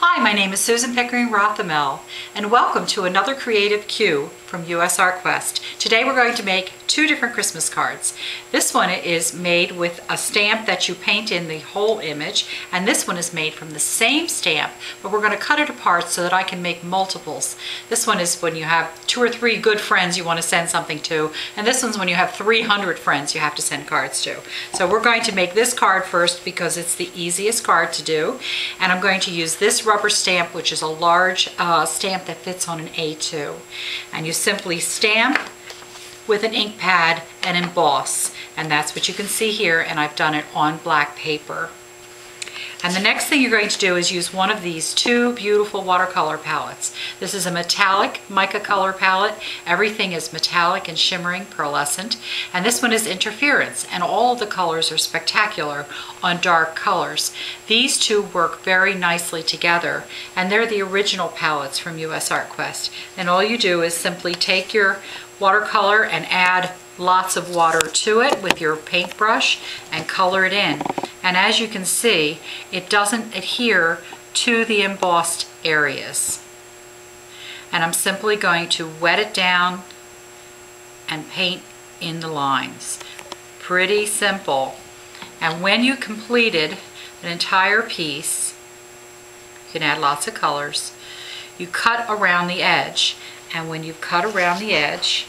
Hi, my name is Susan Pickering Rothamel, and welcome to another Creative Q from USArtQuest. Today we're going to make two different Christmas cards. This one is made with a stamp that you paint in the whole image, and this one is made from the same stamp, but we're going to cut it apart so that I can make multiples. This one is when you have 2 or 3 good friends you want to send something to, and this one's when you have 300 friends you have to send cards to. So we're going to make this card first because it's the easiest card to do, and I'm going to use this rubber stamp, which is a large stamp that fits on an A2. And you simply stamp with an ink pad and emboss, and that's what you can see here, and I've done it on black paper. And the next thing you're going to do is use one of these two beautiful watercolor palettes. This is a metallic MicaColor palette. Everything is metallic and shimmering, pearlescent. And this one is interference, and all of the colors are spectacular on dark colors. These two work very nicely together, and they're the original palettes from USArtQuest. And all you do is simply take your watercolor and add lots of water to it with your paintbrush and color it in. And as you can see, it doesn't adhere to the embossed areas. And I'm simply going to wet it down and paint in the lines. Pretty simple. And when you completed an entire piece, you can add lots of colors. You cut around the edge, and when you've cut around the edge,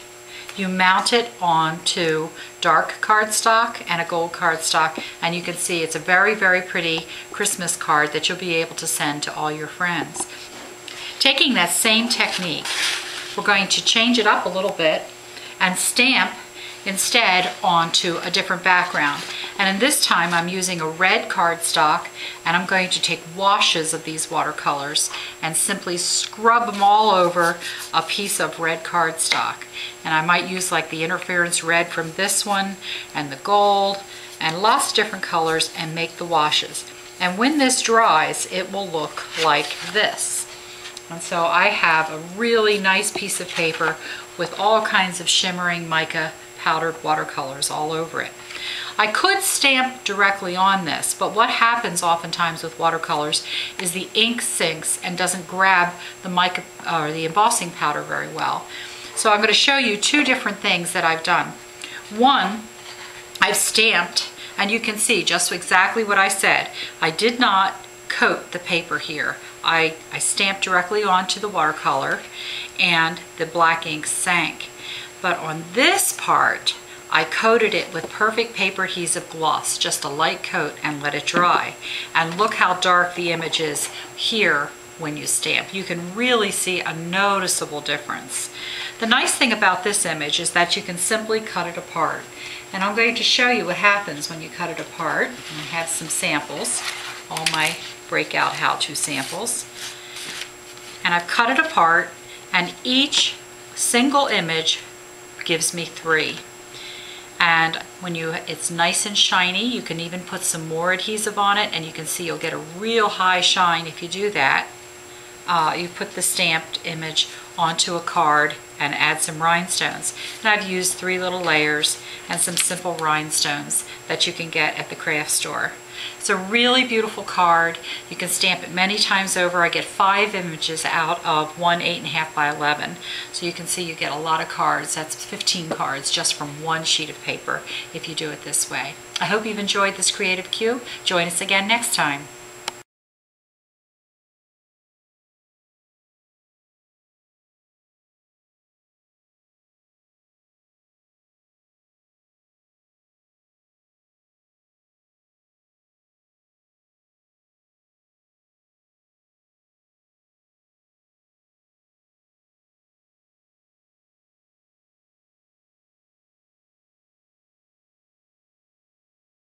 you mount it onto dark cardstock and a gold cardstock, and you can see it's a very, very pretty Christmas card that you'll be able to send to all your friends. Taking that same technique, we're going to change it up a little bit and stamp instead onto a different background. And in this time I'm using a red cardstock, and I'm going to take washes of these watercolors and simply scrub them all over a piece of red cardstock. And I might use like the interference red from this one and the gold and lots of different colors and make the washes. And when this dries, it will look like this. And so I have a really nice piece of paper with all kinds of shimmering mica powdered watercolors all over it. I could stamp directly on this, but what happens oftentimes with watercolors is the ink sinks and doesn't grab the mica or the embossing powder very well. So I'm going to show you two different things that I've done. One, I've stamped, and you can see just exactly what I said. I did not coat the paper here. I stamped directly onto the watercolor, and the black ink sank. But on this part, I coated it with perfect paper adhesive gloss, just a light coat, and let it dry. And look how dark the image is here when you stamp. You can really see a noticeable difference. The nice thing about this image is that you can simply cut it apart. And I'm going to show you what happens when you cut it apart. And I have some samples, all my breakout how-to samples. And I've cut it apart, and each single image gives me 3. And when it's nice and shiny, you can even put some more adhesive on it, and you can see you'll get a real high shine if you do that. You put the stamped image onto a card and add some rhinestones. And I've used 3 little layers and some simple rhinestones that you can get at the craft store. It's a really beautiful card. You can stamp it many times over. I get 5 images out of one 8.5 by 11. So you can see you get a lot of cards. That's 15 cards just from one sheet of paper if you do it this way. I hope you've enjoyed this Creative Q. Join us again next time.